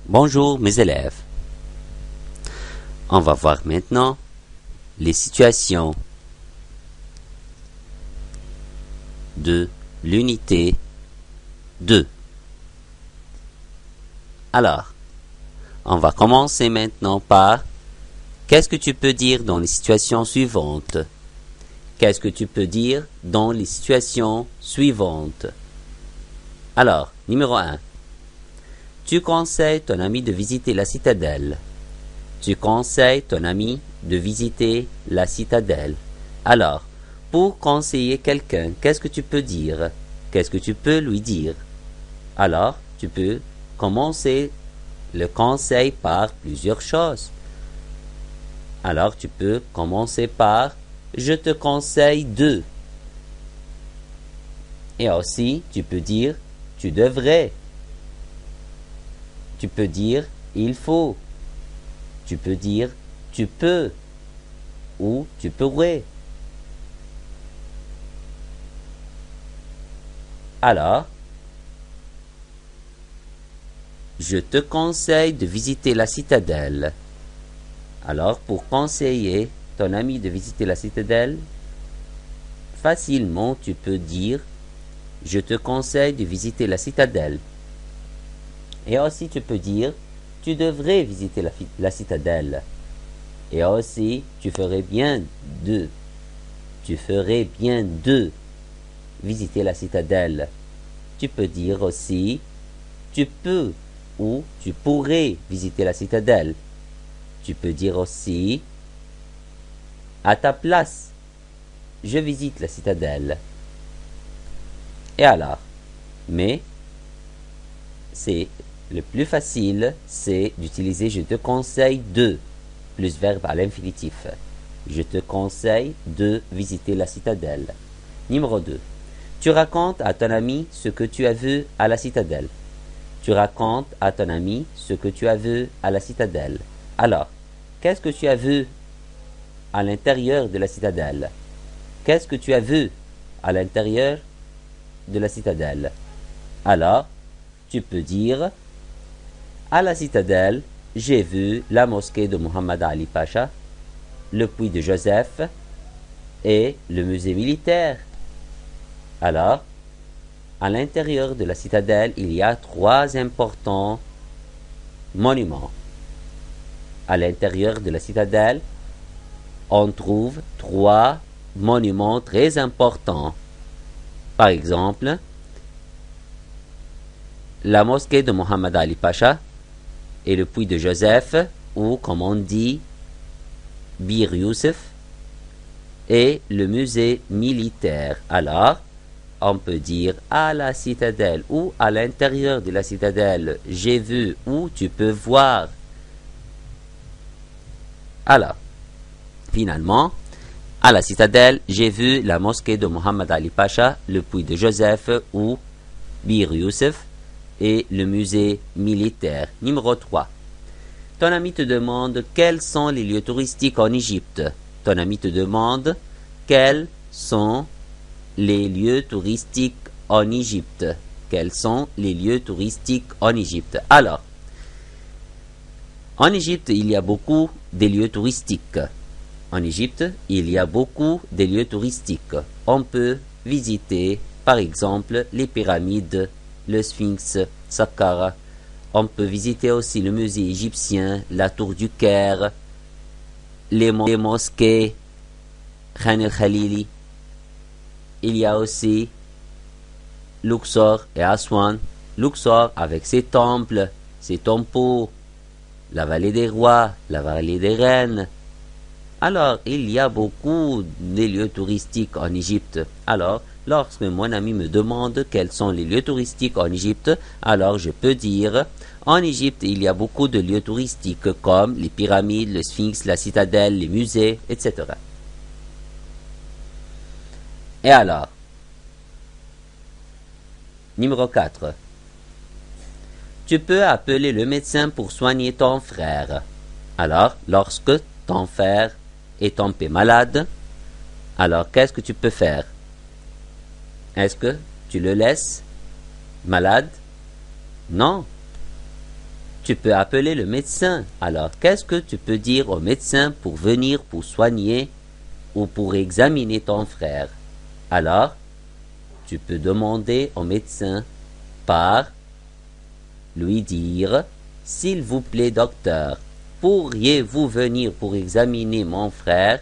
Bonjour mes élèves. On va voir maintenant les situations de l'unité 2. Alors, on va commencer maintenant par qu'est-ce que tu peux dire dans les situations suivantes? Qu'est-ce que tu peux dire dans les situations suivantes? Alors, numéro 1. Tu conseilles ton ami de visiter la citadelle. Tu conseilles ton ami de visiter la citadelle. Alors, pour conseiller quelqu'un, qu'est-ce que tu peux dire? Qu'est-ce que tu peux lui dire? Alors, tu peux commencer le conseil par plusieurs choses. Alors, tu peux commencer par « Je te conseille de ». Et aussi, tu peux dire « Tu devrais ». Tu peux dire « Il faut ». Tu peux dire « Tu peux » ou « Tu pourrais ». Alors, je te conseille de visiter la citadelle. Alors, pour conseiller ton ami de visiter la citadelle, facilement tu peux dire « Je te conseille de visiter la citadelle ». Et aussi tu peux dire « Tu devrais visiter la citadelle ». Et aussi tu ferais bien de. Tu ferais bien de visiter la citadelle. Tu peux dire aussi « Tu peux » ou « Tu pourrais visiter la citadelle ». Tu peux dire aussi « À ta place, je visite la citadelle ». Et alors, mais c'est le plus facile, c'est d'utiliser « Je te conseille de » plus verbe à l'infinitif. Je te conseille de visiter la citadelle. Numéro 2. Tu racontes à ton ami ce que tu as vu à la citadelle. Tu racontes à ton ami ce que tu as vu à la citadelle. Alors, qu'est-ce que tu as vu à l'intérieur de la citadelle? Qu'est-ce que tu as vu à l'intérieur de la citadelle? Alors, tu peux dire à la citadelle, j'ai vu la mosquée de Mohammed Ali Pacha, le puits de Joseph et le musée militaire. Alors, à l'intérieur de la citadelle, il y a 3 importants monuments. À l'intérieur de la citadelle, on trouve 3 monuments très importants. Par exemple, la mosquée de Mohammed Ali Pacha et le puits de Joseph, ou comme on dit, Bir Youssef, et le musée militaire. Alors, on peut dire à la citadelle ou à l'intérieur de la citadelle, j'ai vu ou tu peux voir. Alors, finalement, à la citadelle, j'ai vu la mosquée de Mohammed Ali Pacha, le puits de Joseph ou Bir Youssef et le musée militaire. Numéro 3. Ton ami te demande quels sont les lieux touristiques en Égypte. Ton ami te demande quels sont les lieux touristiques en Égypte. Quels sont les lieux touristiques en Égypte? Alors, en Égypte, il y a beaucoup de lieux touristiques. En Égypte, il y a beaucoup de lieux touristiques. On peut visiter, par exemple, les pyramides, le Sphinx, Saqqara. On peut visiter aussi le musée égyptien, la tour du Caire, les mosquées, Khan el-Khalili. Il y a aussi Luxor et Aswan. Luxor avec ses temples, ses tombeaux, la vallée des rois, la vallée des reines. Alors, il y a beaucoup de lieux touristiques en Égypte. Alors, lorsque mon ami me demande quels sont les lieux touristiques en Égypte, alors je peux dire, en Égypte, il y a beaucoup de lieux touristiques comme les pyramides, le Sphinx, la citadelle, les musées, etc. Et alors, numéro 4. Tu peux appeler le médecin pour soigner ton frère. Alors, lorsque ton frère est tombé malade, alors qu'est-ce que tu peux faire? Est-ce que tu le laisses malade? Non. Tu peux appeler le médecin. Alors, qu'est-ce que tu peux dire au médecin pour venir pour soigner ou pour examiner ton frère? Alors, tu peux demander au médecin par lui dire « S'il vous plaît, docteur, pourriez-vous venir pour examiner mon frère?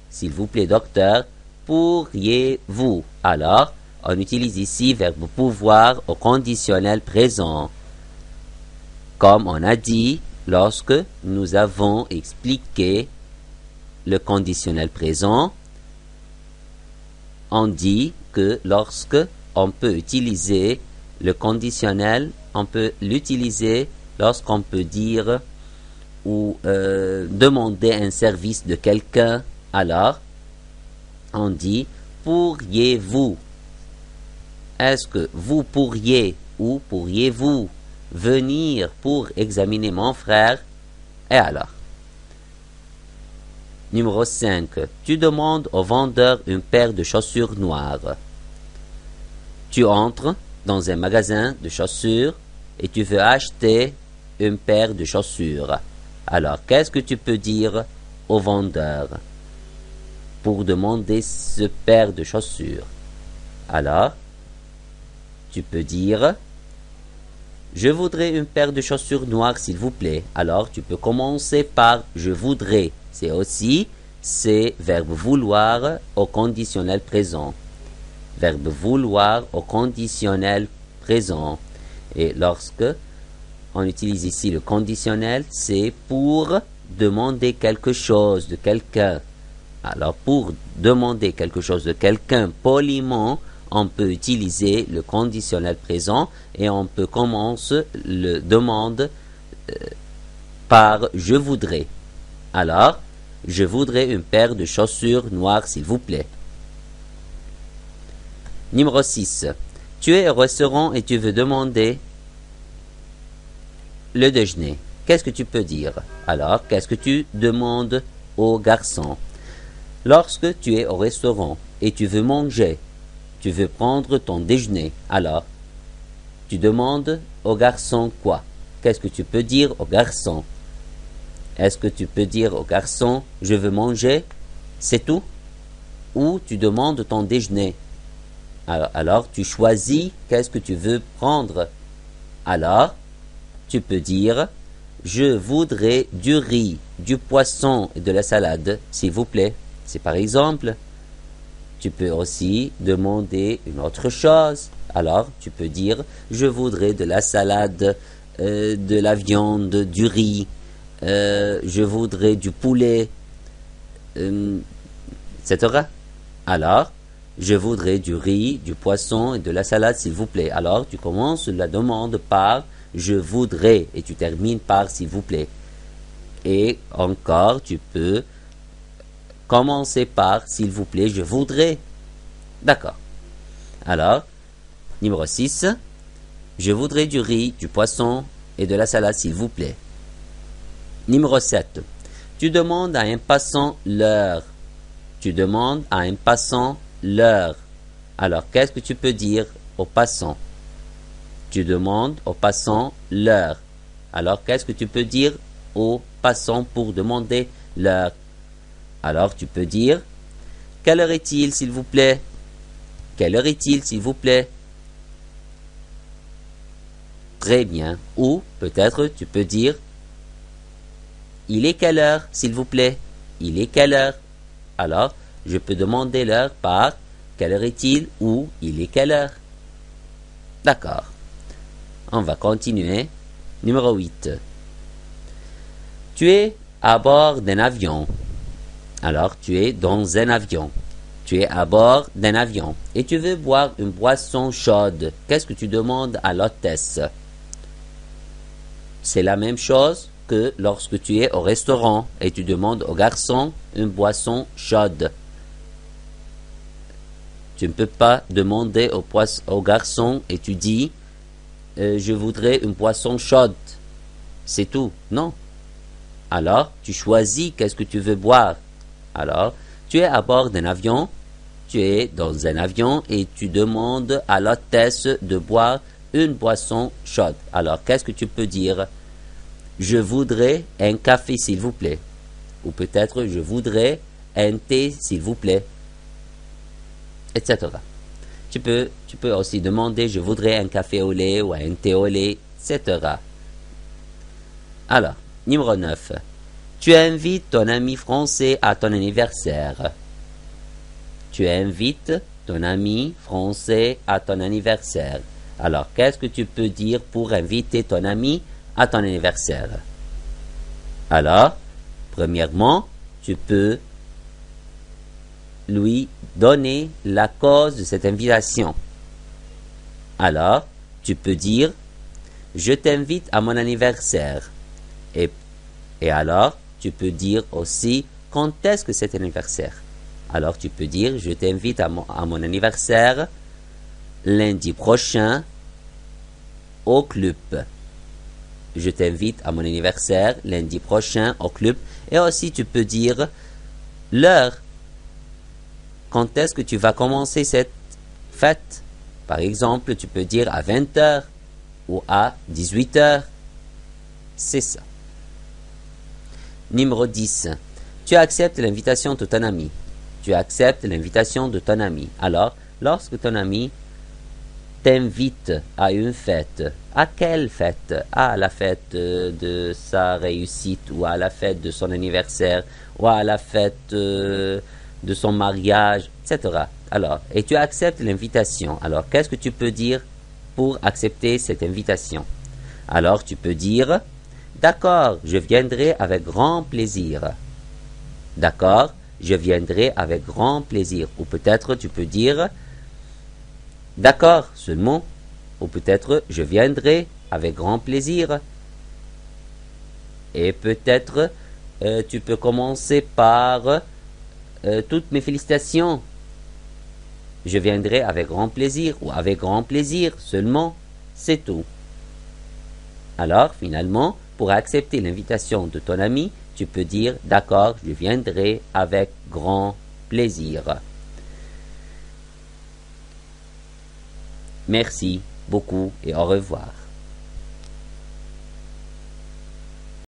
S'il vous plaît, docteur, pourriez-vous » Alors, on utilise ici verbe pouvoir au conditionnel présent. Comme on a dit lorsque nous avons expliqué le conditionnel présent, on dit que lorsque on peut utiliser le conditionnel, on peut l'utiliser lorsqu'on peut dire ou demander un service de quelqu'un. Alors, on dit pourriez-vous? Est-ce que vous pourriez ou pourriez-vous venir pour examiner mon frère? Et alors? Numéro 5. Tu demandes au vendeur une paire de chaussures noires. Tu entres dans un magasin de chaussures et tu veux acheter une paire de chaussures. Alors, qu'est-ce que tu peux dire au vendeur pour demander ce paire de chaussures? Alors, tu peux dire « Je voudrais une paire de chaussures noires, s'il vous plaît. » Alors, tu peux commencer par « Je voudrais ». C'est verbe vouloir au conditionnel présent. Verbe vouloir au conditionnel présent. Et lorsque on utilise ici le conditionnel, c'est pour demander quelque chose de quelqu'un. Alors, pour demander quelque chose de quelqu'un poliment, on peut utiliser le conditionnel présent et on peut commencer le demande par « je voudrais ». Alors, je voudrais une paire de chaussures noires, s'il vous plaît. Numéro 6. Tu es au restaurant et tu veux demander le déjeuner. Qu'est-ce que tu peux dire? Alors, qu'est-ce que tu demandes au garçon? Lorsque tu es au restaurant et tu veux manger, tu veux prendre ton déjeuner. Alors, tu demandes au garçon quoi? Qu'est-ce que tu peux dire au garçon? Est-ce que tu peux dire au garçon « Je veux manger » c'est tout? Ou tu demandes ton déjeuner? Alors tu choisis qu'est-ce que tu veux prendre. Alors, tu peux dire « Je voudrais du riz, du poisson et de la salade, s'il vous plaît. » C'est par exemple. Tu peux aussi demander une autre chose. Alors, tu peux dire « Je voudrais de la salade, de la viande, du riz. » je voudrais du poulet, etc. Alors, je voudrais du riz, du poisson et de la salade, s'il vous plaît. Alors, tu commences la demande par « je voudrais » et tu termines par « s'il vous plaît ». Et encore, tu peux commencer par « s'il vous plaît, je voudrais ». D'accord. Alors, numéro 6, je voudrais du riz, du poisson et de la salade, s'il vous plaît. Numéro 7. Tu demandes à un passant l'heure. Tu demandes à un passant l'heure. Alors, qu'est-ce que tu peux dire au passant? Tu demandes au passant l'heure. Alors, qu'est-ce que tu peux dire au passant pour demander l'heure? Alors, tu peux dire « Quelle heure est-il, s'il vous plaît? » Quelle heure est-il, s'il vous plaît? Très bien. Ou, peut-être, tu peux dire il est quelle heure, s'il vous plaît? Il est quelle heure? Alors, je peux demander l'heure par quelle heure est-il ou il est quelle heure? D'accord. On va continuer. Numéro 8. Tu es à bord d'un avion. Alors, tu es dans un avion. Tu es à bord d'un avion et tu veux boire une boisson chaude. Qu'est-ce que tu demandes à l'hôtesse? C'est la même chose que lorsque tu es au restaurant et tu demandes au garçon une boisson chaude. Tu ne peux pas demander au garçon et tu dis je voudrais une boisson chaude. C'est tout. Non. Alors, tu choisis qu'est-ce que tu veux boire. Alors, tu es à bord d'un avion, tu es dans un avion et tu demandes à l'hôtesse de boire une boisson chaude. Alors, qu'est-ce que tu peux dire? je voudrais un café s'il vous plaît. Ou peut-être je voudrais un thé s'il vous plaît. Etc. Tu peux aussi demander je voudrais un café au lait ou un thé au lait, etc. Alors, numéro 9. Tu invites ton ami français à ton anniversaire. Tu invites ton ami français à ton anniversaire. Alors, qu'est-ce que tu peux dire pour inviter ton ami à ton anniversaire? Alors, premièrement, tu peux lui donner la cause de cette invitation. Alors, tu peux dire « Je t'invite à mon anniversaire ». Et alors, tu peux dire aussi « Quand est-ce que c'est anniversaire ?» Alors, tu peux dire « Je t'invite à mon anniversaire lundi prochain au club ». Je t'invite à mon anniversaire lundi prochain au club. Et aussi, tu peux dire l'heure. Quand est-ce que tu vas commencer cette fête? Par exemple, tu peux dire à 20h ou à 18h. C'est ça. Numéro 10. Tu acceptes l'invitation de ton ami. Tu acceptes l'invitation de ton ami. Alors, lorsque ton ami t'invite à une fête, à quelle fête? À la fête de sa réussite, ou à la fête de son anniversaire, ou à la fête de son mariage, etc. Alors, et tu acceptes l'invitation. Alors, qu'est-ce que tu peux dire pour accepter cette invitation? Alors, tu peux dire « D'accord, je viendrai avec grand plaisir. » D'accord, je viendrai avec grand plaisir. Ou peut-être tu peux dire « D'accord, seulement. » Ou peut-être « Je viendrai avec grand plaisir. » Et peut-être tu peux commencer par toutes mes félicitations. Je viendrai avec grand plaisir ou avec grand plaisir seulement. C'est tout. Alors, finalement, pour accepter l'invitation de ton ami, tu peux dire « D'accord, je viendrai avec grand plaisir. » Merci beaucoup et au revoir.